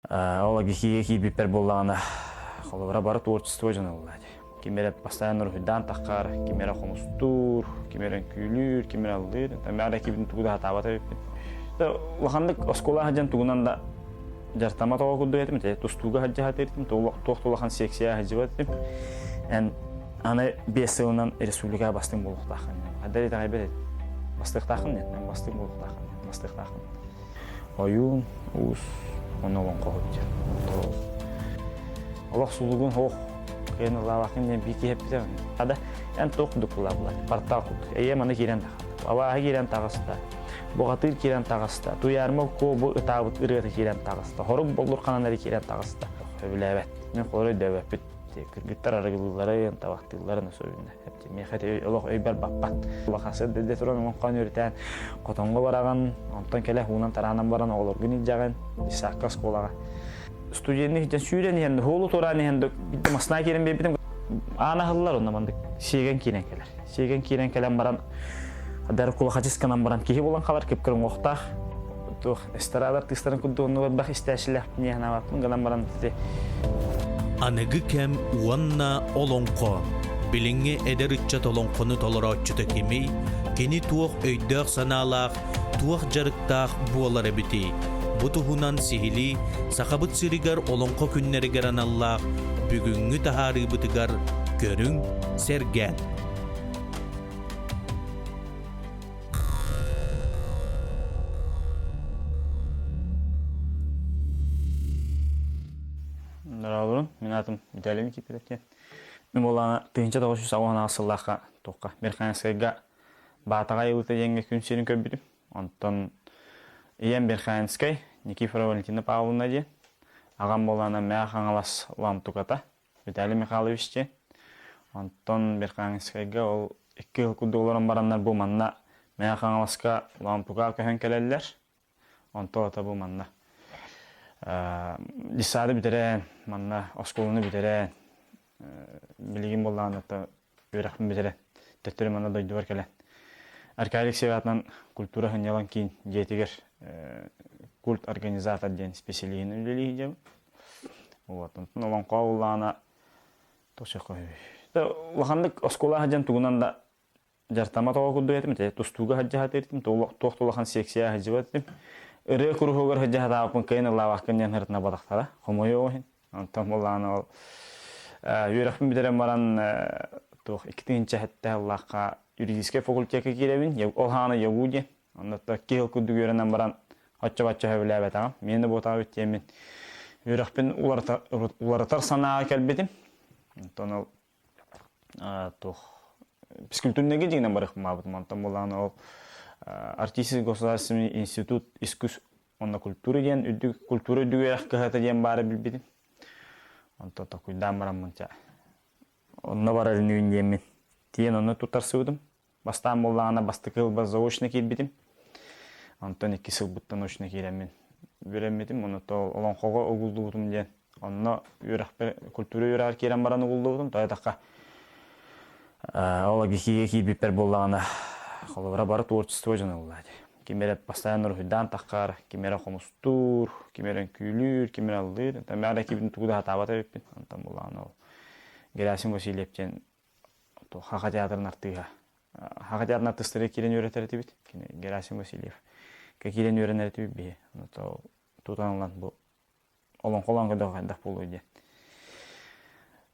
Ола гихи бипер боллана холора бары творчество жаналлады. Кимере постоянно рухидан тахкар, кимере хомустур, кимере күлүр, кимере алдыр. Тамара кибин тугда табата биппин. Лахандык оскола хаджан тугунан да жартама тоо кудду этим, тустуга хаджа хатертим, токтолахан сексия хаджыбатым. Аны 5 жылынан республика бастың болуктахын. Адали тагайбет. Бастыктахын мен, бастык болуктахын, бастыктахын. Оюн, ус, онолон коготча. Аллах сулугун хох, кene лавакын не бики хепте. Ада эн токтук булабла, портал кук. Маны кирен тагы. Ава кирен тагыста. Богатыр кирен тагыста. Туярма ко бу табыт ырыты кирен тагыста. Хорум болдур кананары кирен тагыста. Өбүлөбөт. Мен колой дөбөп кыргыттар арагылары табактыларын сөйүнө. Хепти мехете Аллах өйбөр баппат. Лахасы деде туран онкан өртен котонго бараган, онтон келе хунан таранан баран оглор күнү жаган исакка школага. Студентник жан сүйрен енді, холу туран енді, бітті масына керен бебітім. Ана хыллар онна мандык, сеген кирен келер. Сеген кирен келен баран, дәрі кула хачисканан баран, кейі болан қалар кепкірін оқтақ. Эстарадар тыстарын күдді онны бақ істәшілі, нехна бапын, ғынан баран деді. Анығы кәм уанна олонқо. Біліңе әдер үтчат олонқоны толыра өтчіті кемей, кені туақ өйдіғ саналақ, туақ жарықтақ буалар әбіті. Бұтығынан сихили, сақабыт сиригар олонқо күннерігер аналлақ, бүгінгі тахары бұтығар көрің сәрген. Нұралырын, мен атым Виталий Никипедовтен. Мен боланы тыынча 900 асыллаққа тоққа. Берханскайға батаға еліті енге күн серін көббедім. Онтан Иен Берханскай, Никифорова Валентина Павловна де. Ағам боланы мәғақан алас Ламтуката, Виталий Михайлович де. Онтан Берханскайға ол 2 жыл күдді барандар бұл манна мәғақан аласқа Ламтука көйін келелілер. Онтан ота бұл манна. Лисады битерен, манна осколуну битерен, билигин болланы өйрақпын битерен, тәттірі манна дойды бар келен. Аркадий Алексееватынан культура хынялан кейін жетігер культ организатор ден специалигін үлелігі жем. Олан қауылланы тоқша қойы. Лахандык оскола хаджан тугунан да жартама тоға күдді етім, тустуға хаджа хатертім, тоқтолахан сексия хаджа баттым. Ыры курухугар хаджа хатапын кайны лавақын ден хыртына бадақтара, хомойы оғын. Антон болланы ол үйрақпын бітерен баран 2-тінші хәтті Аллахқа юридический факультетке керебін, ол ханы егу ден. Онда кейл күдді көрінен баран атча-батча хөбілі әбәтағым. Мені ботағы өттемен үйрақпын уларытар санаға кәлбетім. Антон ол физкультурнеге дегенен барықпын мабытым. Антон болланы ол Артистический государственный институт искусств онна культуры ден, культура дүгерах кахата ден бары билбедим. Онто такой дамарам мынча. Онна бары нүн демен. Тиен онны тутар сыудым. Бастан боллағана бастыкыл ба заочно келбедим. Онтон 2 сыл бұттан очно келемен. Беремедим, оны то олон қоға ұғылды бұтым ден. Онна культура үйрағар керен баран ұғылды бұтым. Тойдаққа ола гихи бипер боллағана холора бары творчество жаналлады. Кимере постоянно рухидан тахкар, кимере хомустур, кимере күлүр, кимере алдыр. Тамара кибин тугда табата биппин. Антан боланы ол. Герасим Васильевтен то хака театрын артыга. Хака театрын артыстыры кирен өйрөтөрөтү бит. Герасим Васильев. Кирен өйрөнөрөтү бит. То тутанылан бу. Олон колон кыда кандак болуу де.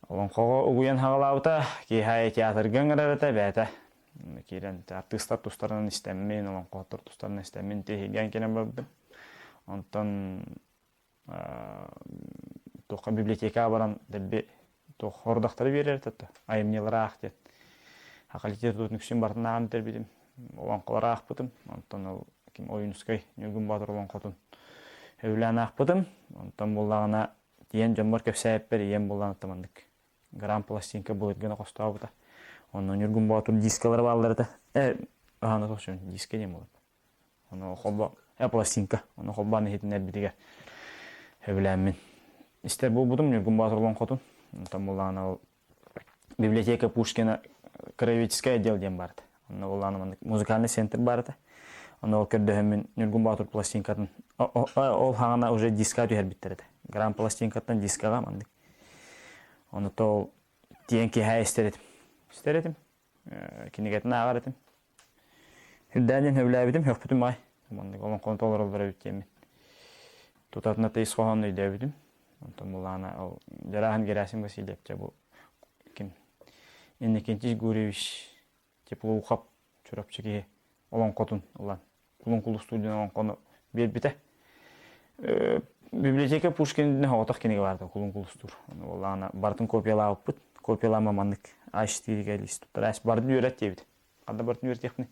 Олон кого угуян хагалабыта, ки хай театр гыңырарыта бәті. Кирен артыстар тустарынан истеммен, олон қоғаттар тустарынан истеммен тегеген керен бардым. Онтан тоққа библиотека баран дәбі тоқ хордақтары берер тәтті. Айымнелары ақ дед. Хақалитет өтініксен бартын ағын тербедім. Олон қолары ақ бұтым. Онтан ол ойынускай нүгін батыр олон қотын өвілән ақ бұтым. Онтан болағына дейін жомбар көпсәйіппер, ен болағына тамандық. Грам пластинка бұл өткені қостау бұта. Onun yurgun batır diskaları varlar da. Aha toşun diske ne olur? Onu hobba plastinka. Onu hobba ne hitler bitige. Hevlenmin. İster bu budum yurgun batır olan kotun. Tam olana biblioteka Пушкина краеведческое отдел дем барда. Onu olana muzikальный центр барда. Оны ол көрдөһөм мен Нургун Батур пластинкатын. Ол хаңана уже диска түйер биттерди. Гран пластинкаттан дискага мандык. Оны тол тиенки хай истеретим. Кинегетин агаретим. Хүлдәнен хөвләбидим, хөкпүтүм май. Мандык олон контроллор бара биттем. Тутатна тейс коһон өйдөбүдүм. Онтон булана ол жарахан Герасим Васильевич бу ким Иннекентич Гуревич теплоухап чурапчыги олон котун улан. Кулун кулу студияны олон кону бербите. Библиотека Пушкиндин хаватак кенеге барды, кулун кулу стур. Улана бартын копиялап, копиялама мандык А4-ге листтер. Ас барды үйрәт дебит. Кандай барды үйрәт яхны?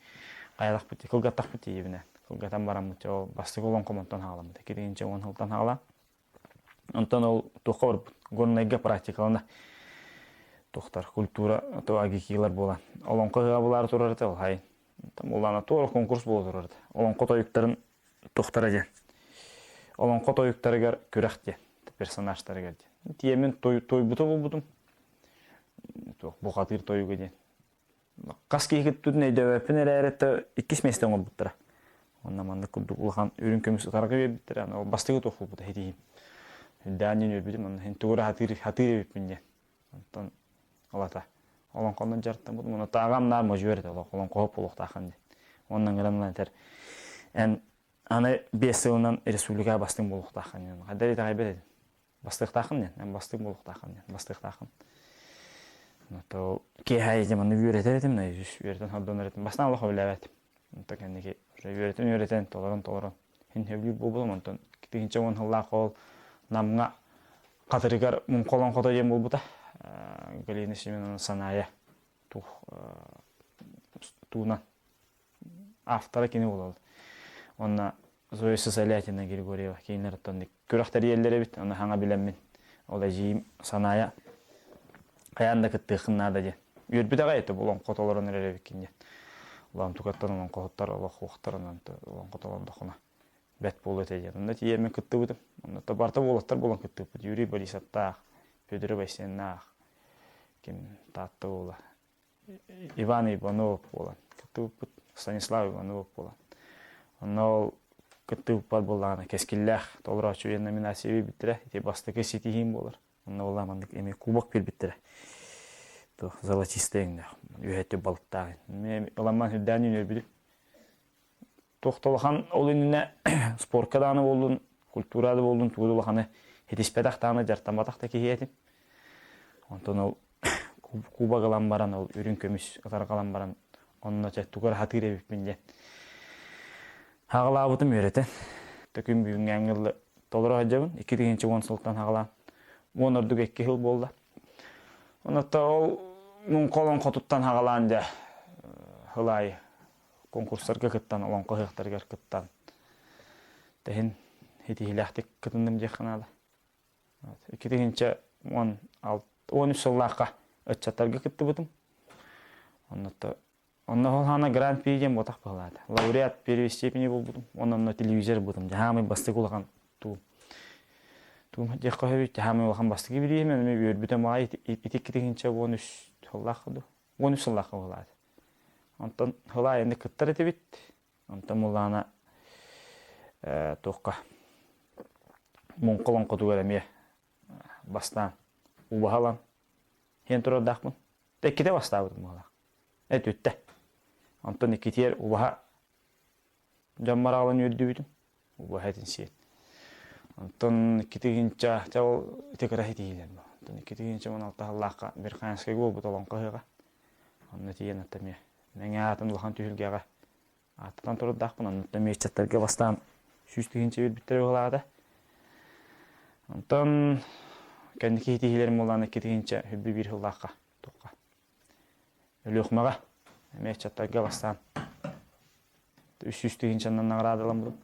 Каялак бит, кылгаттак бит дебине. Кылгатан барам бит, ол бастык олон комонтон хагалам. Киринче 10 жылдан хагала. Онтон ол тохор горнайга практикалана. Тохтар культура то агикилар була. Олон кыга булар турар да, хай. Там улана тор конкурс боло турар. Олон котоюктарын тохтара же. Олон котоюктарыгар көрәхте персонажтарыгар. Тиемен той буту булдум. Бу хатыр тойуга же. Каски кеттүн эдебепин эрәретте 2 местен олбуттара. Онна манда кудулган үрүн көмүс тарга беттер. Аны бастыгы тохул бу хеди. Дәнин өбүдүм, аны хентура хатыр биппин. Онтон алата. Олон кондон жартан бу. Муну тагамнар можберде, олон коп болуктахан. Ондан грамлантер. Аны 5 жылдан республика бастык болуктахан. Кадар тагайбет. Бастыктахан, мен бастык болуктахан, бастыктахан. Нато кехай жаман үйрөтөм, үйрөтөн хаддан өретем. Бастан Аллах ойлабат. Онтон кендеги үйрөтөн толорон. Хин хевли болболом онтон. Китинче он хылла кол намга катырыгар мун колон кото жем болбута. Галина Семеновна Саная туна автора кини болду. Онна Зоя Сысалятина Григорьева кейинлер тондик. Көрөктөр элдери бит, аны хаңа билем мен. Ол ажим Саная каянда кыттыгында же. Үрбүдө кайты болон котолорун эребикинде. Улам тукаттан олон коттор, Аллах уктарынан олон котолорду кына. Бет болду эте. Анда тиеме кыттыбыдым. Анда да барта болоттор болон кыттыбыд. Юрий Борисовта, Федор Васенна, ким татты бола. Иван Иванов бола. Кыттыбыд. Станислав Иванов бола. Онол кыттыбыд боланы кескиллах толрачу номинация битире. Эти бастыгы сетихим болар. Онна боламандык эми кубок битире. То золотистеңде. Үйөтө балыктагы. Мен уламан хүддәнин өрбүдүм. Тоқтолхан ол үніне спорткаданы болдun, культурады болдun, туғылаханы хетиспедақтаны жартаматақта кейетім. Онтон ол Куба қалан баран, ол үрін көміс ұтар қалан баран, онына туғар хатыр ебіппін де. Хағылабытым өретен. Төкім бүйін әңгілі толыра жабын, 2-10 сылттан хағылан. Онырдық 2 жыл болды. Онытта ол мұн қолын қотыттан хағылан де хылайы. Конкурстарга кыттан, олон кыһыктарга кыттан. Тehen хитилахтык кытындым жакынада. 2-нче 13 жыллакка өтчаттарга кытты бутум. Онда хана грант пейдем ботак болду. Лауреат первой степени болдум. Онда телевизор бутум. Хамы бастык улаган туу. Туу жакка хамы улаган бастык билем, мен өрбүтөм ай 2-нче 13 жыллакка. 13 жыллакка болду. Онтон хылай энди кыттар этебит. Онтон мулана тоққа мун колон котугара ме бастан убахалан хен турдакмын. Текките бастабыдым мала. Өттү. Онтон икитер убаха жаммаралан өрдүбүдүм. Убахатын сет. Онтон икитигинча жал текара хитилен. Онтон икитигинча мун Аллахка бир канска болбут олон кыга. Онны тиен атаме. Мен атым лахан түһүлгәгә. Аттан турдакмын, аны мечеттәргә бастан 3-нче бит битереп алады. Онтон кәндики тиһиләрем булган 2-нче хүбби бир хыллакка тоққа. Өлөкмәгә мечеттәргә бастан 3-нче наградалам бу.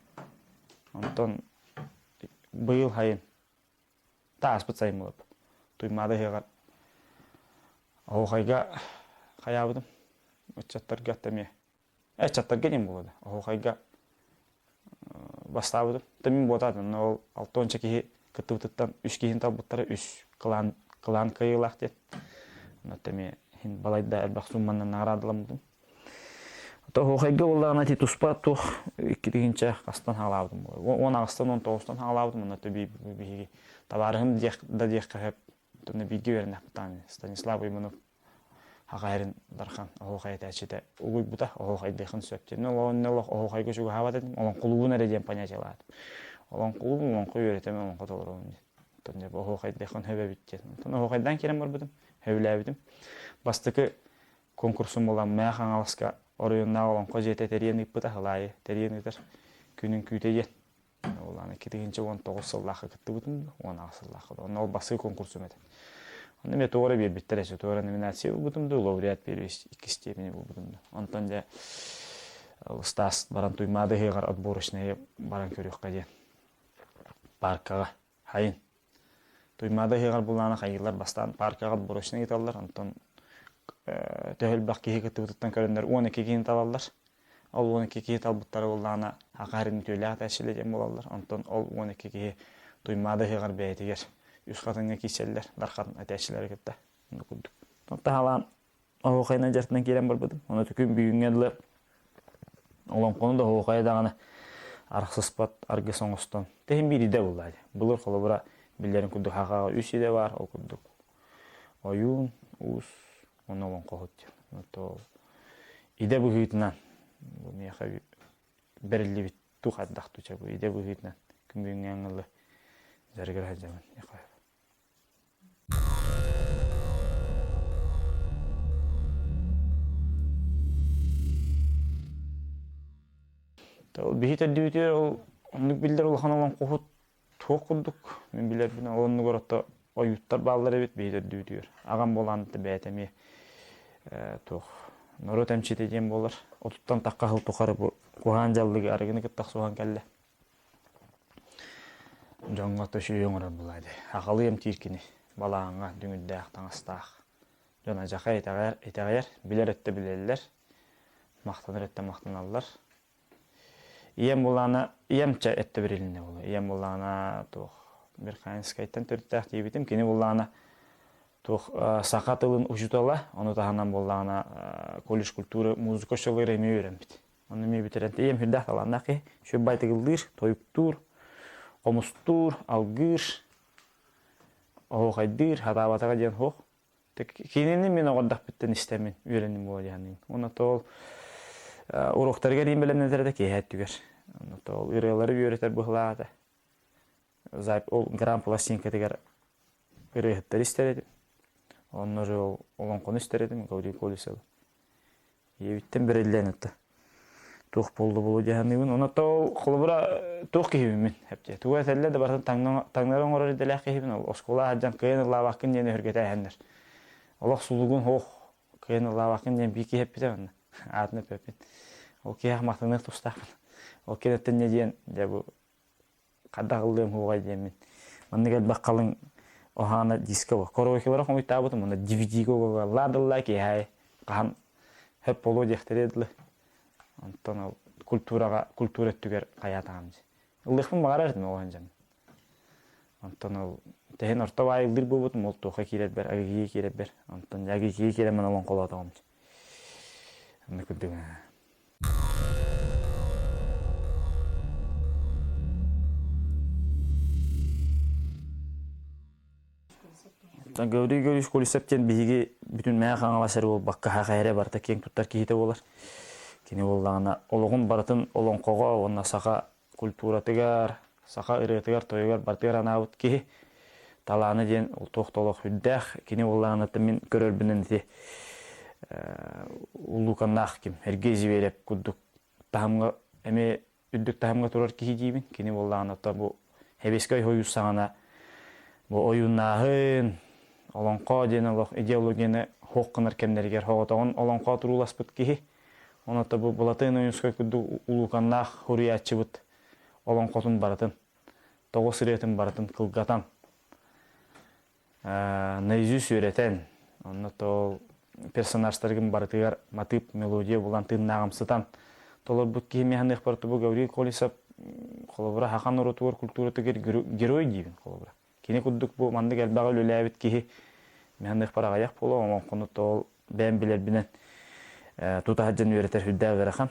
Онтон быйыл хайын таас бутсайм булып. Туймады хәгәр. Ахайга хаябыдым. Чаттарга таме. Чаттарга нем болду. Ахайга бастабыдым. Тэмин ботады. Ол 6-нчы ки кытыптан 3 кийин табыттары 3 клан кыйлак деп. Таме хин балайда элбак суммандан наградалам. То хохайга уллана ти туспа тух иккидигинче кастан халабдым. 10 агыстан 19тан халабдым. Мына төби биги табарым да дек кахеп тны биги берне тан Станислав Иманов хагайрын дархан хохай тачыта угуй бута хохай дехин сөптен. Олонноло хохайга шуга хават дим. Олон кулубуна реден понятиялат. Олон кулубун олон кой öğretemem олон котолорун. Тонне хохай дехин хебе битте. Тон хохайдан керем бар будым. Хевләбидим. Бастыкы конкурсум болан мәхан аласка оройунна olan kocayete teriyeni bıta halay teriyenidir günün küteye olan kitince 19 yıllık gitti bütün 16 yıllık onun ol bası konkursu meden onu me doğru bir bittirese doğru nominasiya bütün de laureat bir iki stepeni bu bütün ondan da Stas baran tuymadı hegar atboruşne baran körük kaje parka hayın tuymadı hegar bulana hayırlar bastan parka atboruşne gitarlar ondan töhel bakki heketuttan körünler 12 kiin talallar. Ol 12 kiin talbuttары olana hakarin töyle taşileceğim bolallar. Ondan ol 12 kiin duymada hegar beytiger. Üç katınga kiseller, darkan ateşler gitti. Bunu kurduk. Ondan halan o kayna jartından gelen barbadım. Ona tükün büyüngedler. Olan konu da o kaydağını arıksız pat argı soğustan. Tehim biri de bulladı. Bulur kolu bura billerin kurduk hakağa üsü de var. O kurduk. Oyun, us onu olan kohut. To ide bu hütünden bu miyaha belli bir tuhaddaq tuça bu ide bu hütünden kümbüğün yanılı zargır hacamın yakay. To bir hütü düğütüyor o onluk bildir olan olan kohut tuğ kurduk. Men biler bina onu görüp o yuttar bağları bit bir hütü düğütüyor. Ağam bolan da beytemi tuğ. Noro temçit edeceğim bolar. Otuttan takka hıl tukarı bu kuhan jallığı argını kıttak soğan kelle. Jonga taşı yoğurar bulaydı. Hakalıyım tirkini. Balağına düngüdde aktan astağ. Jona jaka etağayar. Biler ette bilirler. Maqtanır ette maqtanarlar. İyem bulana, iyemçe ette bir eline bulu. İyem bulana tuğ. Bir kayın skayttan törttağ diyebitim. Kini bulana tuh sakatılın ucutala, onu tahanan bollana kolej kulturu muzika şoları emi öğrenbit. Onu mi bitiren deyim hüddah alanda ki şu baytıgıldır, toyuktur, komustur, algır, oğaydır, hata batağa diyen hoğ. Kinini min oğaddak bitten istemin, öğrenim bu diyenin. Ona tol uruqtarga deyim bilem nedirde ki heyet tüger. Ona tol ırıqları bir öğreter buhlağı Zayıp ol Grand Plastinka diger ırıqtır isteredim. Onları olan konu isteredim, Gavri Kolisel. Yevitten bir elden etti. Tuğ bolu cehennemin. Ona da kulubura tuğ kihibimin hepçe. Tuğ etelle de baratan tanların orarı delek kihibin. Oskola haccan kıyın Allah vakın yeni hürgete ehenler. Allah sulugun hoğ. Kıyın Allah vakın yeni bir kihip bite bana. Adını pepin. O kihak mahtınır tustağın. O kinetten ne diyen de bu kadağıldığım huğay diyemin. Bana gel bakalım. Ohana diska var. Korokilara koyup tabutum. Onda DVD-go ladıllar ki hay. Kan hep polo dehterediler. Ondan kultura tüger hayatımız. Lıhım bağırırdım o hancam. Ondan tehen orta vayıldır bu butum. Oltu hakiret ber, agiyi kiret ber. Ondan agiyi kiremen olan kolatağımız. Onu kurduk. Gavri Kolisepten bihigi bütün meyakan alasarı ol bakka haqayre barta keng tuttar kihite olar. Kini olağına oluğun baratın olon koğa onna saka kultura tigar, saka ırı tigar toygar bartigar anavut ki talağını diyen tohtoluk hüddağ kini olağına temin körölbünün ti ulukanlaq kim hergezi verip kudduk tahamga eme üddük tahamga turar kihi jibin kini olağına ta bu hebeskay hoyus sağına bu oyunahın Olonqa diyen Allah ideologiyani hoqqanar kemlerger hoğatağın olonqa turulas bit kihi. Ona da bu bulatın oyunskay kudu ulukanlaq huriyatçı bit. Olonqatın baratın. Toğu sıriyatın baratın kılgatan. Neyzüs öğreten. Ona da personajlargın baratıgar matip melodiya bulan tığnağımsıtan. Tolar bit kihi mehanıq baratı bu Gavri Kolisep kolabura hakan orutuvar kultura tıgır geroy diyebin kolabura. Kini kudduk bu mandık elbağa lülabit kihi mehandık para ayak polo ama konu tol ben biler binen Tutahacan üreter hüdda verakan.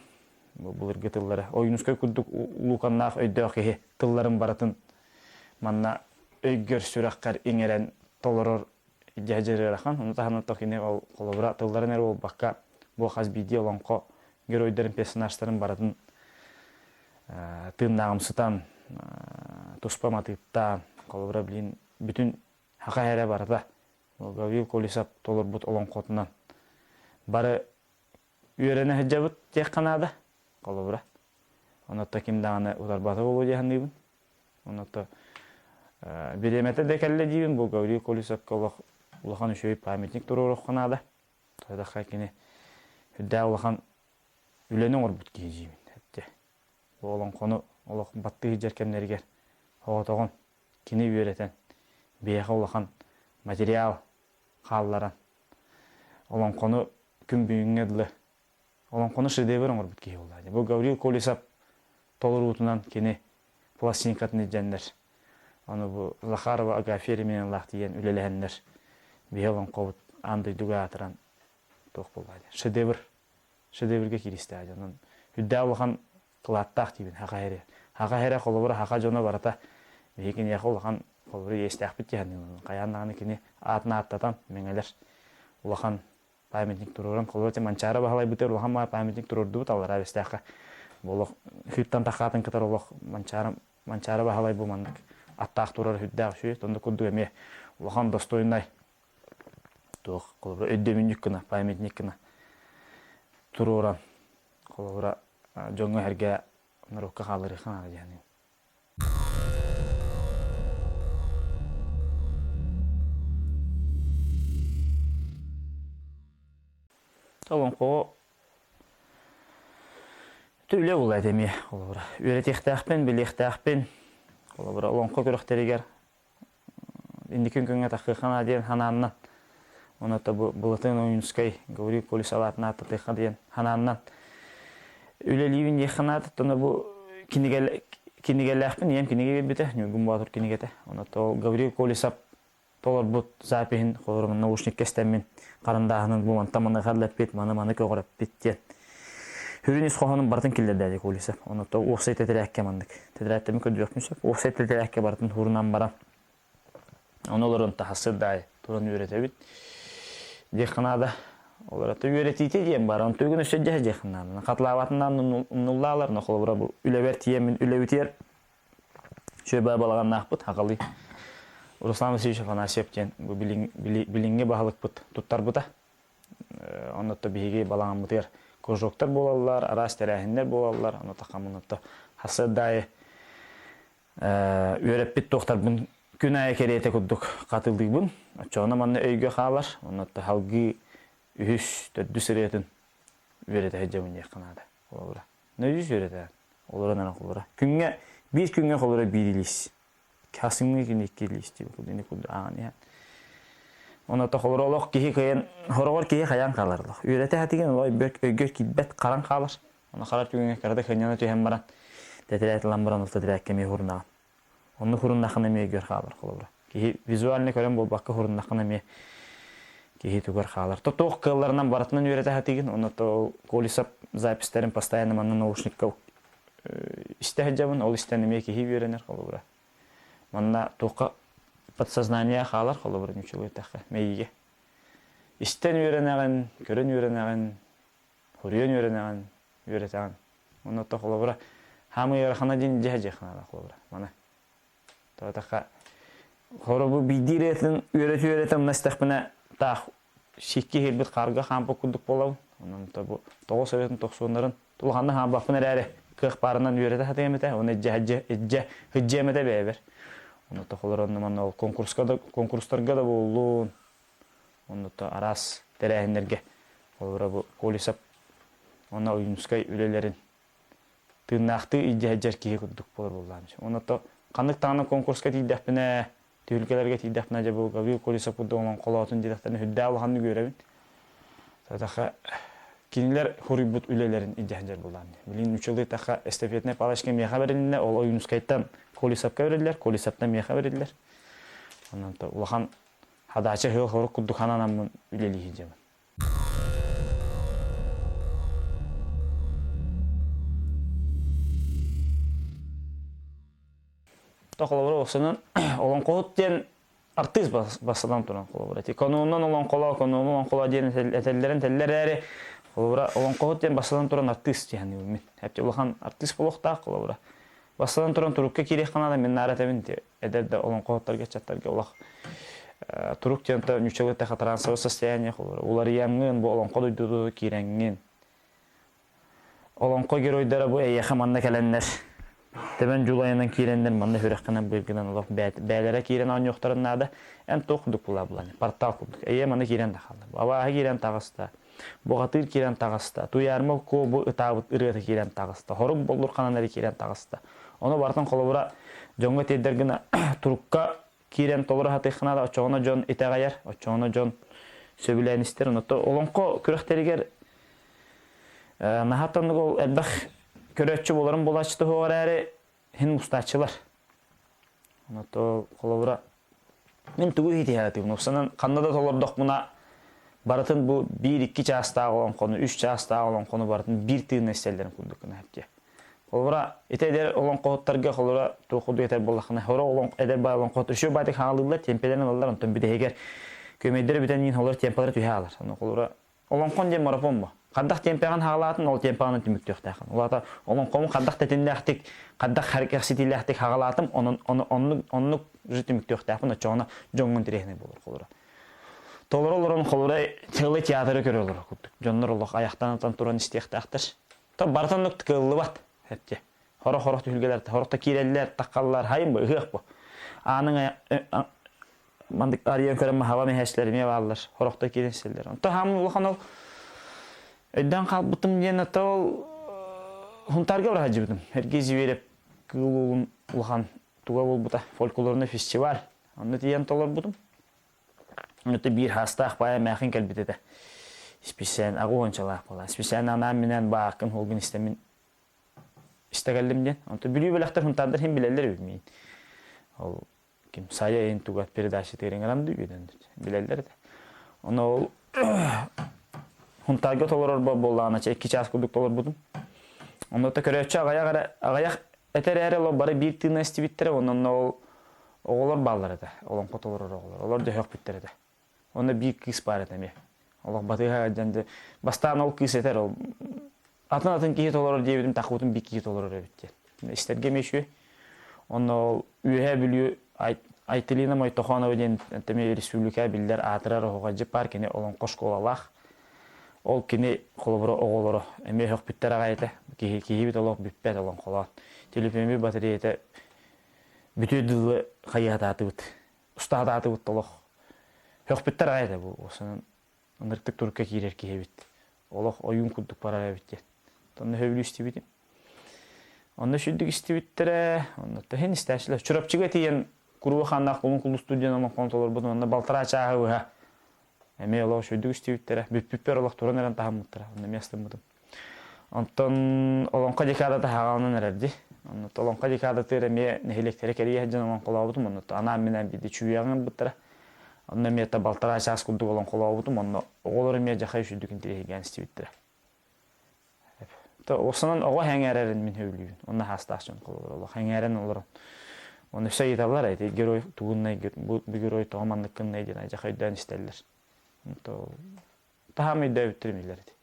Bu ırgı tılları. Oyunuskay kudduk ulukannak öydöğü kehi tılların baratın. Manna öygör sürakkar ingeren toloror ijahajır verakan. Onu tahanı tokine ol kolobra tılların eri ol bakka bu hazbidi olanko gör öydörün personajların baratın. Tığnağımsıtan, tuspamatıktan, kolobra bilin bütün haka here barada. Gavil kolisap tolor but olan kotunan. Barı üyerene hıcabıt tek kanada. Kolobra. Onatta kim dağına udarbatı olu diyanlıyım. Onatta bilemete dekelle diyeyim. Bu gavil kolisap ulakan üşüyüp pametnik durur kanada. Tadakka kine hüdda ulakan ülenin orbut giyeceğim. Bu olan konu olak battığı jerkemlerger. Hoğatoğun kini üyereten. Beyağı ulakan material xallaran. Olan konu küm büyüngedli. Olan konu şedevr orbut giy oldu. Bu Gavril Kolisap tolur utunan kini plastinkatını jenler. Onu bu Zakharova Agaferi menen laq diyen ülelehenler. Bir olan kovut andı duga atıran toq boldu. Şedevrge kiriste ajanın. Hüdda ulakan kılattaq dibin haqa here. Haqa here kolobra haqa jona barata. Bekin yağı ulakan kolobra yestaqbit yani. Qayanlağını kini atına attatan mengeler. Ulakan pametnik tururan kolobra mançara bahalay biter ulakan ma pametnik tururdu bu talar abestaqa. Bolok hüttan taqatın kıtar olok mançara bahalay bu mandık. Attaq turar hüdda şu tonda kuddu eme. Ulakan dostoyunday. Toq kolobra öddeminlik kına pametnik kına. Tururan kolobra jonga herge narokka qalırı xana yani. Tamam ko tüyle ula demi kolobra. Üretixtaqpen bilixtaqpen kolobra lonqa köröxteriger. Indi күнгө тахыхана диен хананнан. Оны та булатын oyunskay Gavril Kolisap'ın attığı diyen hanannan. Üleливин еханат тона bu кинигеллахпин ем киниге бите нүгүм батыр кинигете. Оны то Gavril Kolisap толор бут запихин хорумун наушник кестемин карындагынын бу мантаманы харлап бет маны көгөрөп биттен. Хүрүнүс кохонун бартын киллерди Kolisap. Оны то офсайт этерекке мандык. Тедираттым көдүрөкмүсөп офсайт этерекке бартын хурунан барам. Онолорун тахсырдай туран үйрөтөбүт. Деханада олар үйретейте дием бар. Оны төгүн өсөжө деханада. Катлабатынан нуллалар нохолбура бу үлебер тиемин үлебитер. Шөбө балаган нахпыт хакылый. Руслан Васильевич Афанасьевтен бу билинге баалык бут туттар бута. Онотто биге балаган бутер кожоктор болалар, арас терехиндер болалар. Онотто камынотто хасырдай үйрөп бит токтор бун күнәе керете кудук катылдык бун. Чоона манны өйгө калар. Онотто халгы үһүс төдүсөрөтүн үйрөтө хеджемин якынада. Олора. Нөйүс үйрөтө. Олора нана колора. Bir күнгө колора бирилис. Касыңны кине келис деп кудуны куду аны. Онотто колора олок кихи кыйын хорогор кихи каян каларлык. Үйрөтө хатыгын олай өйгө китбет каран калар. Аны карар күнгө карада хыняна төһем баран. Тетерет ламбаран ултадырак кеме хурна. Onu hurundakına mı gör kalır kolobra. Ki vizualini gören bol bakka hurundakına mı ki tugar kalır. То тоқ kıllarından baratından öğrete hatigin. Onu to Kolisap запистерин постоянно манна наушников istehcabın ol istenmeye ki öğrenir kolobra. Manna toqa подсознание kalır kolobra nüçülü taqa meyge. İsten öğrenen, gören öğrenen, huriyen öğrenen, öğreten. Onu to kolobra hamı yarxana din cehce xana kolobra. Mana Taqa horobu bidiretin öğreten mestaqbına ta şikki helbet qarga xampa kuduk bolav. Onun ta bu 990'ların tulğanda ham baqpına rəri 40 barından öğrete hatemete. Onu cehce hıccemete beber. Onu ta xoloranın manna konkurslarga da bollu. Onu ta aras terehinlerge. Xolora bu Kolisap ona oyunskay ülelerin tırnaқты ijehjer ki kuduk bolar bollanmış. Onu ta Kandık tağına konkurska tiydəpinə, tüylükelerge tiydəpinə cə bu Gavril Kolisap kudu olan qolatın tiydəpinə hüddə alğanını görəbin. Taqa kiniler huribut ülelerin ijehjer bollandı. Bilin 3 yıldır taqa estafetine paylaşken miyaqa verildiler. Ol oyunuskayttan Kolisapka verildiler, Kolisaptan miyaqa verildiler. Ondan da ulağan hadaçı hıl horuk kuduk hananan üleliği cəmin. Тоқылыбыры осының олон қоғыт ден артиз басыдан тұран қолыбыры. Конуынан олон қола ден әтелдерін тәлілер әрі олон қоғыт ден басыдан тұран артиз дегені өлмен. Әпте ұлақан артиз болуқта қолыбыры. Басыдан тұран тұрыққа керек қанада мен наратамын әдерді олон қоғыттарға чаттарға олақ. Турук тенте нючелete трансовое состояние улар яңгын бу олонко дойду киреңген олонко геройдары бу эйха манна келеннер тебен жулайынан кирендер манна хүрәккәнән белгенән олох бәләре кирен ан юктарыннада эн токдук була буланы портал кудук эйе манна кирен да халды баба кирен тагыста бугатыр кирен тагыста туярмы ко бу ытабыт ырыты кирен тагыста хорук болдур кананары кирен тагыста оны бартан колобура жоңга тедергене турукка кирен толора хатыхнада очоона жон итагаяр очоона жон сөбүлөнистер онто олонко күрөктөргөр нахаттан гол элбах көрөччү болорун болачты хоорары хин мустачылар онто колобура мен тугу идеяты нусанан кандада толордок муна баратын бу 1-2 часта олонкону 3 часта олонкону баратын бир тыын эселерин курдукуна хепке Олора итедер олон коттарга холора тохуду етер боллахна хора олон эдер бай олон кот үшө байтык хаалдылар темпелерин алар онтон бидегер көмөйдер битен ин холор темпелер туялар аны холора олон кон дем марафон бу каддак темпеген хаалатын ол темпаны түмүктөктакын улата олон кому каддак тетиндактик каддак характерситилактик хаалатым онну түмүктөктакын очоона жоңгун тирехне болор холора толоролорун холора теле театры көрөлөр куттук жоннор олох аяктан туран истектактыр то бартанлык тыкылыбат Hepti. Hora tühülgeler, horokta kireliler, takkallar, hayın bu, ıhık bu. Anın mandık arayan körünme hava meheslerine bağlılar. Horokta kirenseller. Anta hamın ulağın ol, ödden kalbıtım diyen ata ol, huntarga var hacı bidim. Herkesi verip, kıl ulağın tuğa bol buta, folkloruna festival. Onu diyen tolar budum. Onu da bir hasta akbaya məxin kelbide de. İspisen, ağı onçalaq bola. İspisen anam minen bağın holgun istemin. İstegelimden. Anta biliyor belaktar huntardır hem bileller bilmeyin. Ol kim saya en tugat передача терен адам дүйден. Bileller de. Onu ol huntarga toloror bollana 2 час кудук толор будum. Onu da köröçü agaya eter erelo bari bir tığına istibittere ondan ol oğullar balları da. Olan kotoloror oğullar. Olar da hök bittere de. Onda bir kız var edemi. Allah batığa dende bastan ol kız eter ol. Atın kiyi toloror diye bidim takutun bir kiyi toloror bitti. İsterge meşü. Onu üye biliyor Aytılina moy toxana öden teme respublika biller atrar hoğacı parkene olan qoşqolalaq. Ol kini qolobro oğoloro eme hök bitter agayta ki bit olaq bippet olan qolat. Telefonu batariyete bütün hayata atıt. Ustada atıt olaq. Hök bitter agayta bu osanın nırtık turka girer ki bit. Olaq oyun kudduk para bitti. Tonda hövlü istibidi. Onda şüddük istibittere, onda da hen istersiler. Çorapçıga tiyen Kuruva xandak bulun kulu studiyanın kontrolör budun. Onda baltara çağı uha. Eme yola şöydük istibittere. Büppüpper olaq turan eren taha muttara. Onda mestim budum. Ondan olonqa dekada da hağalanın ererdi. Onda olonqa dekada tere me nehelektere keriye hecen olan qola budum. Onda anam menen bidi çüyağın buttara. Onda me ta baltara çağız kulduk olan qola budum. Onda oğulları me jaxay şöydük intere hegen istibittere. Osının oğa hängererin min hövlüyün. Onda hastaqçın qolur olaq. Hängerin olur. Onu sayıdalar aydı. Geroi tuğunay bu geroi toğamanlıkın neydi? Ayca haydan isterler. Daha mı da bitirmirlerdi.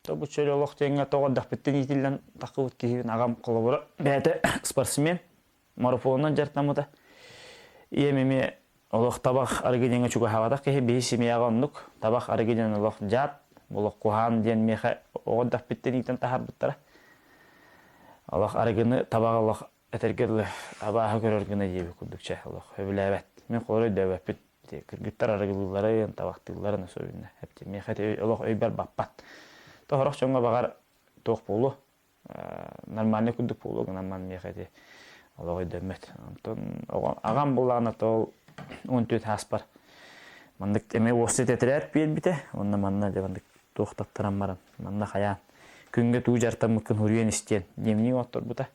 Bu çöre olaq tenge toğadak bitten itilen taqıvut kihibin ağam qolubura. Bәті sportsmen. Marafondan jartamıda. Yememi olaq tabaq arıgedenge çuga havadaq kehe behi yağanlık. Tabaq arıgedenge olaq jat. Olaq kuhan diyen meha oğadak bitten iten tahar bittara. Olaq arıgını tabaq olaq etergerli abaha görörgüne yebi kurdukça. Olaq höbüle evet. Men qoru dövep bit. Kırgıttar arıgılıları tabaqtıllarını söylüne. Hepti meha olaq öyber bappat. Toğraq çoğunga bağar toğ bolu. Normalne kurduk bolu. Normal meha de. Olaq dömet. Ağam bulağına tol 14 haspar. Mandık eme osit etiret bir bite. Onda manna de mandık toxtattıran baran. Manna xayan. Künge tuğ jartam mıkkın huryen isteyen. Deminik otur buta.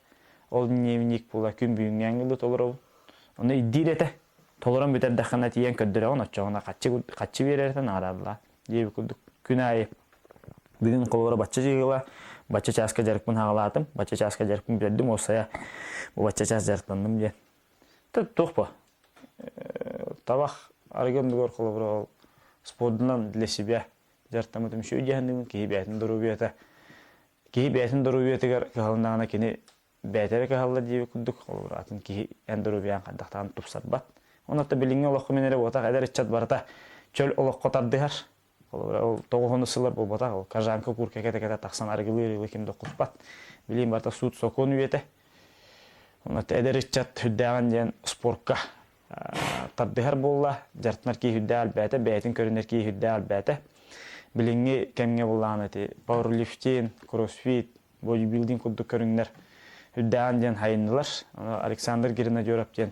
Ol deminik bula kün büyüngen gıldı tolur ol. Onda iddir ete. Толорон битердәхәнә тиен көддөрә он очоғына каччы берерден арадыла. Дебе күдүк күнәй. Бүгін колора бачча жыгыла, бачча часка жарыкпын хагалатым, бачча часка жарыкпын бердим, осая бу бачча час жарыктандым де. Тухпа. Табах аргандыгор колора спорттан для себя жарыктамытым şu жаһанның кибәтен дөрүбәтә. Кибәтен дөрүбәтәгә калындагына кини бәтәре калды дип күдүк колора атын ки эндөрүбән кадактан тупсатбат. Онотта билинге олоқ менере бота кадәр чат барата чөл олоқ котардыгар. Ол тоғоны сылар бу бота ол кажанка курка кете таксан аргылыр кимде куспат. Билин барта суд сокон үете. Онотта эдер чат хүддәгән дигән спортка тардыгар булла, жартнар ки хүддә албәтә, бәйтин көрүнер ки хүддә албәтә. Билинге кемге булган эти powerlifting, crossfit, bodybuilding кудды көрүннәр хүддәгән дигән хайындылар. Александр Гринадеров дигән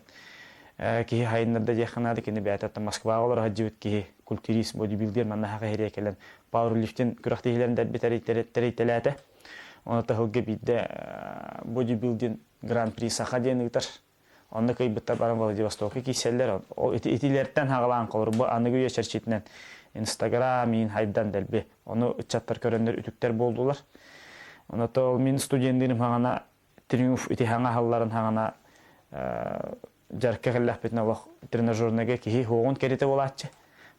ки хайыннарда жаханады кини бәтәтә Москвага олар хаҗибет ки культурист бодибилдер манна хага хере келен пауэрлифтинг күрәктәйләрендә битәрәтәләтә. Оны тагылга бидә бодибилдинг гран-при сахаден итәр. Аны кай битә барам Владивостокка киселләр. Ол этиләрдән хагалан калыр. Бу аныгы яшәрчитнән Instagram мин хайдан дәлбе. Оны чаттар көрәннәр үтүктәр булдылар. Аны тол мин студентларым хагана триумф ити хага халларын хагана жарка хәлләх битне вак тренажернәгә ки хугын керете булачы.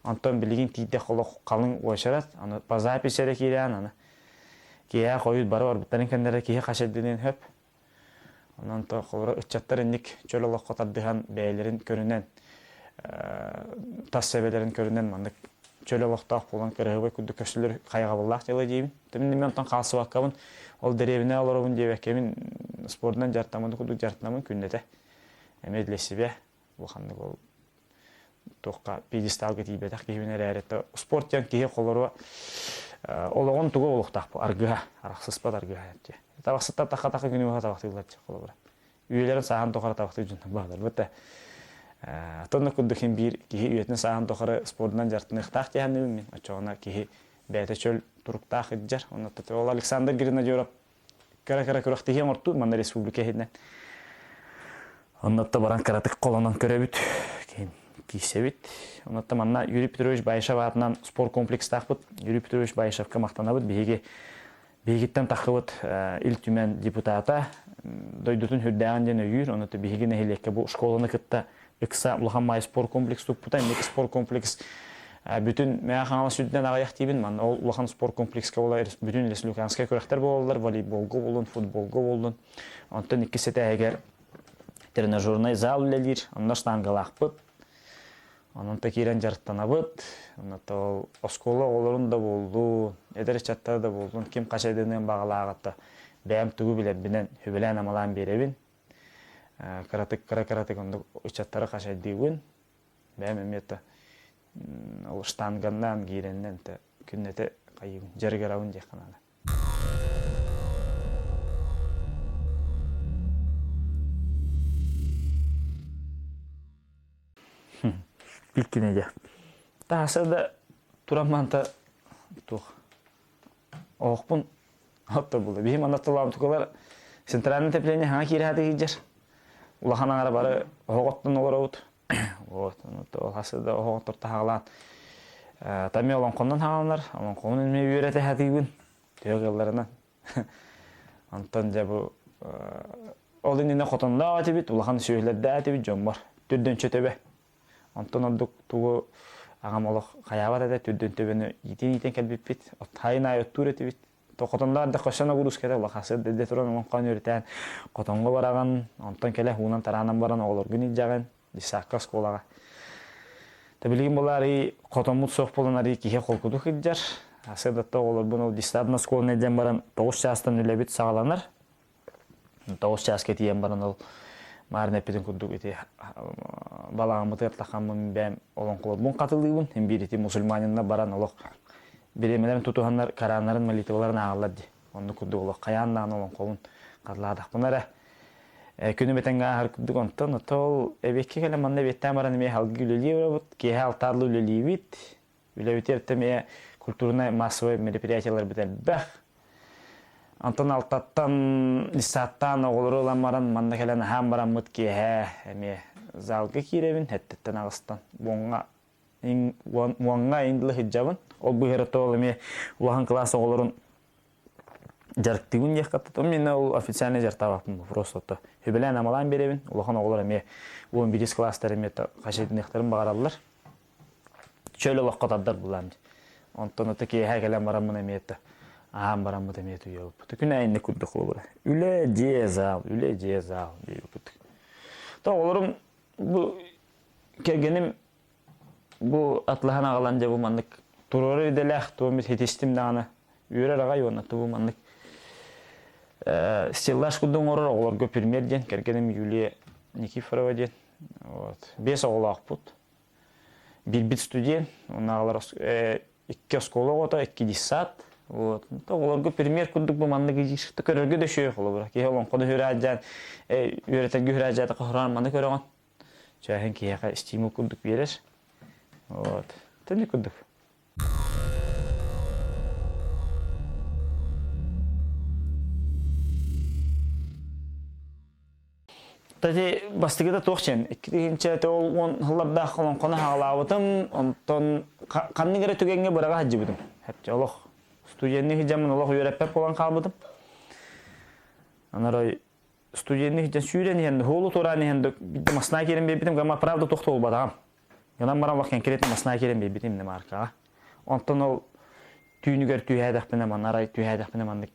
Антон билигин тиде холок калын уашарат, аны по записи кирән аны. Кия коюд бар биттәрен кендәре ки хашәддән хөп. Анан то холора чаттар инник чөлөлөк котардыган бәйләрен көрүнән, тас сәбәләрен көрүнән мандык чөлөлөктак булган кырыгы күдү көчлөр кайга буллак диле дибин. Тимин мен тан калсы ваккабын ол деревне алырыбын дебекемин спортдан жартамын күдү жартамын күндәтә. Эмед для себя буханны бол тоққа пьедесталга тибетак кибинер әрәтә спорттан кие колору ологон тугы олуктак бу аргыга араксыз пат аргыга әтте. Табаксытта така күнү ва табакты булачы колора. Үеләрен сахан тохара табакты жүн бадар. Бетә атны күдүхин бир кие үетне сахан тохара спорттан жартны ихтак дигәнне мин ачуна кие бәйтә чөл туруктак иджар. Аны тәтә ол Александр Гринадеров кара күрәкте хем орту манда республика һеднән. Оннатта баран каратык колонан көрөбүт, кийсебит. Оннатта манна Юрий Петрович Байшев атынан спорт комплекс тақпыт. Юрий Петрович Байшевка мақтанабыт. Бейгиттен тақыбыт ил түмен депутата. Дойдутун хүрдәгән ден өйір. Оннатта бейгине хелекке бұл школаны кытта ыкса улахан май спорт комплекс тұқпыта. Мек спорт комплекс бүтін мәяқаналы сүдден ағаяқ дейбін. Манна ол улахан спорт комплекске олар бүтін республиканская көрәктер болылар. Волейболға болын, футболға болын. Онтан иккісеті әгер тренажерный зал үлелер, онда штангалақпыт, онын текирен жарттанабыт, онда оскола оларын да болду, эдер чаттар да болду, ким қашайдығынан бағалағатта бәйім түгі білебінен хүбілән амалан беребін, каратык онда чаттары қашайдығын, бәйім әметті штанганнан кейреннен күннеті қайығын, жәргерауын дейқанады. Илкинеге. Тасада тураманта тух. Оқпун атта булды. Бихим анатталам тукалар центральный отопление хана кирәде гиҗер. Улаханаңара бары оғоттан олараут. Вот, то хасада оғоттар тагылан. Тами олон коннан хаганлар, олон коннан ме үйрәтә хәдигүн. Төгелләренә. Антон жабу ол инне котонда атыбит, улахан сөйләдә атыбит жон бар. Түрдән чөтөбе. Антон алдык тугу агамалык каябат эде түрдөн төбөнө итен келбиппит. Тайна өттүретибит. Токотондар да кошана гурус келе лахасы деде туран онкан үртән. Котонго бараган, антон келе хунан таранан баран оглор күни жаган, дисакка сколага. Табилигин болары котомут сок болонары кихе колкуду хиджар. Асыда оглор буну дистадна сколне ден баран 9 частан үлебит сагаланар. 9 час кетиен баран ол Марне пиден кудук ити балагымыты тахамын бәм олон клубун катылыгын hem бирити мусульманына баран олок биремелерин тутуганнар караннарын молитваларын агаллади. Онду кудук олок каяннан олон колун катладык. Бунара күнү бетенге ар кудук онтон тол эбекке келе манна беттен баран ме халгы үлелибит, ке халтарлы үлелибит. Үлебитте ме культурный массовый мероприятиялар битен бах. Антон алтаттан лисаттан оғылыры оламаран манда келен хам баран мұтке әме залга киребин хеттеттен агыстан. Буанга индлы хиджабын. Ол быгыры ол эме улахан класс оголорун жарктыгын яккатты. Мен ол официальный жартабаппын просто то. Хөбелен амалан беребин. Улахан оголор эме 11 класстар эме кашайдын ыктарын багаралар. Чөйлө локкотаддар булам. Онтон таки хагелен барамын эме этти. Барамын эме этти ёп. Түкүн айны күддүк болор. Үле жезал дейби күддүк. Та олорум бу келгеним бу атлахан агаланжа бу мандык турору иделах томит хетистим даганы үйрөр агай онаты бу мандык стеллаж кудун орор олорго премьер ден кергеним Юлия Никифорова ден. Вот. 5 оголак бут. Бит студент, онагалар 2 школа ото 2 саат. Вот. Олорго премьер кудук бу мандык ишикти көрөргө да шөй кылып. Кеолон коду хүрәҗән, үйрөтөгө хүрәҗәте кохран мандык көрөгөн. Чаһен кияка стимул кудук берер. Вот. Тени кудук. Тати бастыгыда тоқчен. Иккинче ол он хылларда кылын кона хагалабытым, онтон канныгыра түгенге барага хаҗыбытым. Хәпче Аллах студентны хиҗамын Аллах үйрәппәп болан калбытым. Анарай студентны хиҗан сүрәне хәнде холу тораны хәнде масна керен бебитим, гама правда тоқтол бадам. Янам барам вакыт конкретно масна керен бебитим не марка. Онтон ол түйнүгөр түйәдәк менә манарай түйәдәк менә мандык.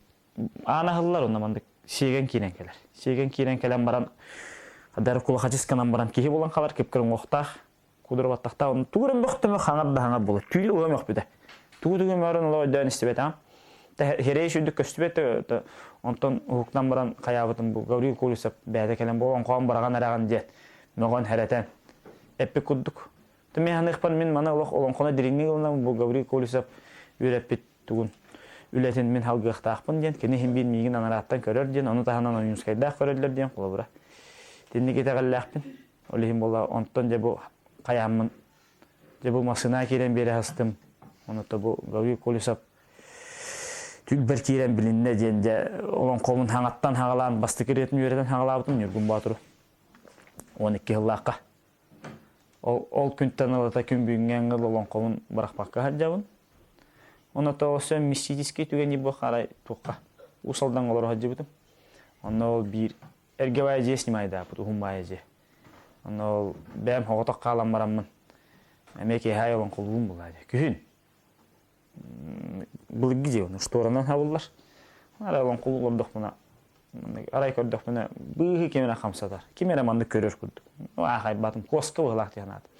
Ана хыллар онда мандык сеген кирен келер. Сеген кирен келен барам Кадар кула хачисканан барам кихи болан калар кепкерин оқтақ, кудырып аттақта, оны тугырын боқтымы хаңар да хаңар болар. Түйілі оғам жоқ біді. Тугы-тугы мөрін олай дөйін істебет, Херей шүйдік көстібет, онтан ұғықтан баран қаябытын бұл Гаврил Колесов бәді келен болған қоғам бараған араған дед. Мөған хәрәтен. Әппі күддік. Мен ханы иқпан мен мана олан қона диреңне ғылынан бұл Гаврил Колесов үйрәппет түгін. Үләтен мен халғы ықтақпын ден, кені хем бен мейгін анараттан көрер ден, оны тағынан ойынскайдақ көрерлер ден, қолы бұра. Тенне кетеғаллақпын. Олихим болла онтон жабу қаямын. Жабу масына керен бері хастым. Оны табу Гаврил Колесов түлбір керен білінне ден. Олан қолын хаңаттан хағалан, басты керетін үйерден хағалабытым. Нүргін батыру. 12 жыллаққа. Ол күнттен алата күн бүйінген ғыл олан қолын барақпаққа хаджабын. Оны табу мистический түген ебі қарай тұққа. Усалдан олар хаджабытым. Оны ол бір Эргевая же снимайда, ухумбая же. Оно бәм хоғытақ қалам барамын. Әмеке хайылын қолуым болады. Күхін. Бұлығы же оны шторынан хабылар. Арайлын қолу ордық мұна. Арай көрдік мұна бұғы кемені қамсатар. Кемені манды көрер күрдік. Ағай батым қосқы бұғылақ дейін атым.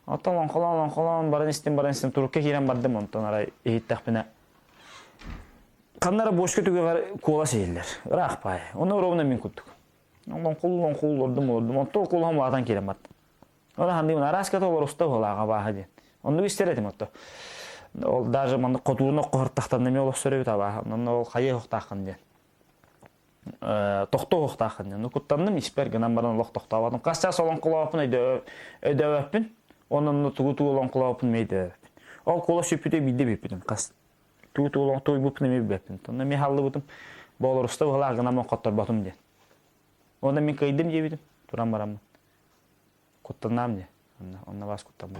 Оттан қолан баран істен тұрыққа керен бардым. Онтан арай ейттақ мұна. Қаннары бош көтігі кола сейілдер. Рақ бай. Оны ровна мен күттік. Ondan kul ordum. Ondan kulağım vardan kelem bat. Ona handim araska to rosta olaga bahadi. Onu isteredim hatta. Ol даже manda qotuğunu qohurtaqtan neme olub sörüb taba. Ondan ol xaye oqtaqın den. Toqto oqtaqın den. Nukuttandım ispergenen baran loq toqtabadım. Qasça solon qulağıpın ödəvəpin. Ondan tuğutu olan qulağıpın meydi. Ol qola söpüdə bildi bepidim. Qas tuğutu olan toy bupun meydi bepin. Ondan me hallı butum. Bolor usta olaga namon qottar batum den. Onda men kaydım jebidim. Turan baramın. Kuttanam ne? Onna bas kuttam bu.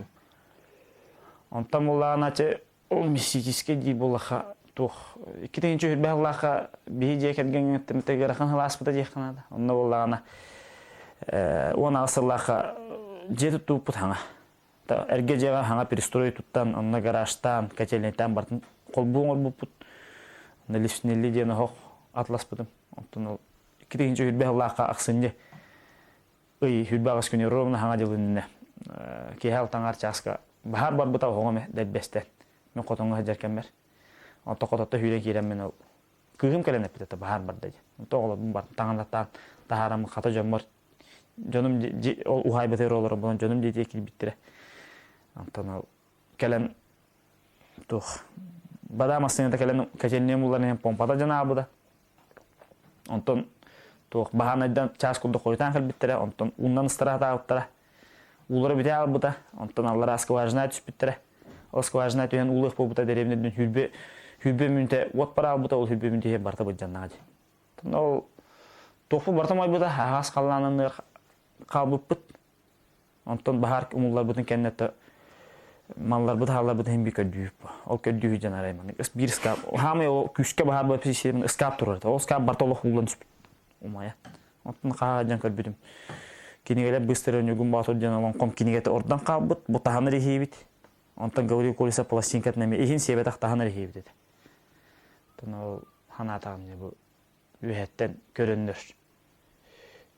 Ondan bollağın açı ol mistический ди болаха тух. Икитенче хүрбәллаха бии жекерген тегерахан халаспыта жеканада. Онда боллағына оны асырлаха жеті туып бұтаңа. Әрге жеға хаңа перестрой туттан, онна гаражтан, качельнеттен бартын қолбуң ол бұппыт. Онда лифтнелі дені хоқ атлас бұдым. Ондан ол икитенче хүрбәллаха ақсынде. Хүрбәғыз күні ровна хаңа жылынне. Кейхал таңар часка. Bahar бар бұта оғаме дәлбестен. Мен қотонға жәркен бәр. Онта қотатта хүйлен кейрен мен ол. Күгім кәлен әппетті bahar бар дәді. Онта оғылы бұн бар. Таңандаттан тахарамы қата жөн бар. Жөнім ол ұхай бәтер олары болан жөнім дейті екіл біттірі. Онтан ол кәлен тұқ. Бадам астынында кәлен кәчелінен бұларын помпада жана абыда. Онтан тұқ бағанайдан час күлді қойтан кәл біттірі. Онтан ұндан ыстырата ауыттара. Улары бите ал бұта, онтан аллар аскважына түсіп біттірі. Аскважына түйен улық бұл бұта дәребінен хүлбе мүнте от пара ал бұта, ол хүлбе мүнте барта бұт жаннаға де. Ол тоқпы бартамай бұта, ағас қаланын қал бұп бұт. Ondan bahar umullar bütün kendine mallar bu halar bu hem bir ködüyüp. O ködüyü janarayman. Bir skap. Hamı o küçük bahar bu pişirin skap durur. O skap bartoluk kullanış. Umaya. Ondan kajan ködüdüm. Kinigele bыстро нюгум басот жаналан ком кинигете ордан кабыт. Бу таханы рехибит. Ondan Gavriy Kolisa пластинкат неме иһин себетак таханы рехибит. Тоно ханатам не бу үһәттен көрөндөр.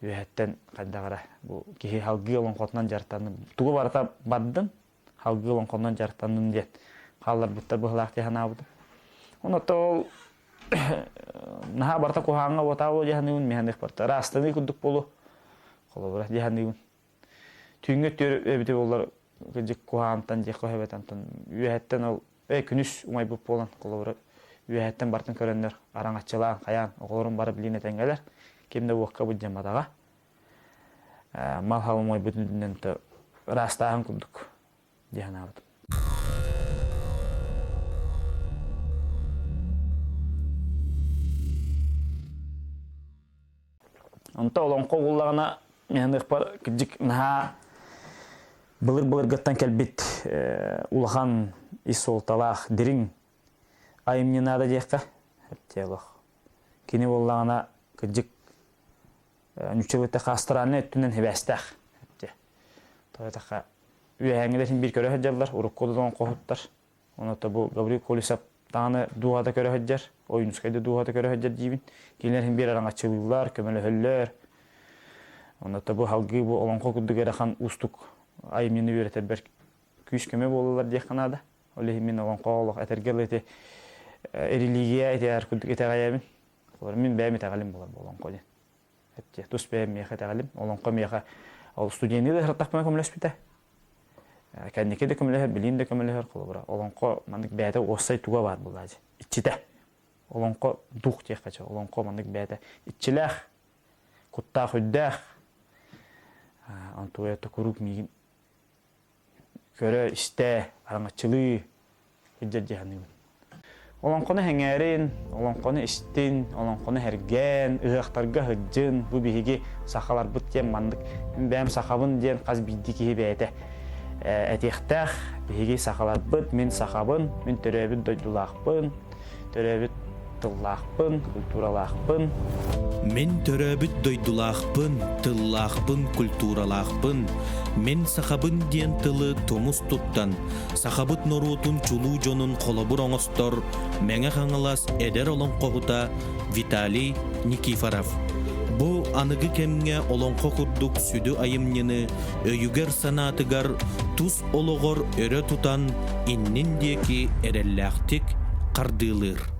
Үһәттен кайдагара бу кихи халгы олон котнан жартаны. Тугу барата баддым. Халгы олон котнан жартанын дет. Каллар буттар бу халакты ханабыт. Оны то наха барта куханга отаво жаһанын механик барта. Растаны күдүк болу. Колобра жаһанын. Түңгө төрөбүтө болар гыжык кухантан же кохебетантан. Үһәттен ол күнүс умай буп болан колобра. Үһәттен бартын көрөндөр. Араңачылаан каян оголорун барып билине теңгелер. Кимде уакка бу жамадага. Мал халмой бүтүнүнөн то растаан күдүк. Жаһанабыт. Онта олон когуллагына мендик бар гыжык наха былыр гаттан келбит улахан исолталах дирин айым не надо дехка телох кини боллагына гыжык нүчелете хастыраны түнен хебестах те тойтака үәңгелесин бир көрө хаҗаллар уруккодон кохуттар оното бу Гавриy Kolisa таны дуада көрө хаҗар ойнускайда дуада көрө хаҗар дибин кинелерин бир араңа чылылар көмөлөһөллөр оното бу халгы бу олонко күдүгөрө хан устук айымны үйрөтөр бер күч көмө болулар деханада оле мен олонко олох этергелете религия этер күдүк этагаябын мен бәми тагалим болар олонко ден этте тус бәми тагалим олонко меха ол студенттер хаттакман көмөлөспүтэ кәннеке де көмөлөһөр билин де көмөлөһөр колобра олонко мандык бәте осай туга бар булажы ичите олонко дух техкача олонко мандык бәте ичилах кутта хүддах антуя токурук мигин көрө исте араңачылы хиджаҗаны олонконы хәңәрин олонконы истин олонконы хәргән ыактарга хыҗын бу биһиги сахалар бут тем мандык бәм сахабын ден каз биддики бәте этехтах биһиги сахалар бут мен сахабын мен төрөбүт дойдулахпын төрөбүт тыллахпын культуралахпын Мен төрөбүт дойдулахпын, тыллахпын, культуралахпын. Мен сахабын диен тылы томус туттан. Сахабыт норутун чулуу жонун колобур оңостор. Меңе хаңылас эдер олон кохута Виталий Никифоров. Бу аныгы кемге олонко курдук сүдү айымнины өйүгер санатыгар тус ологор өрө тутан иннин деки эреллахтик кардылыр.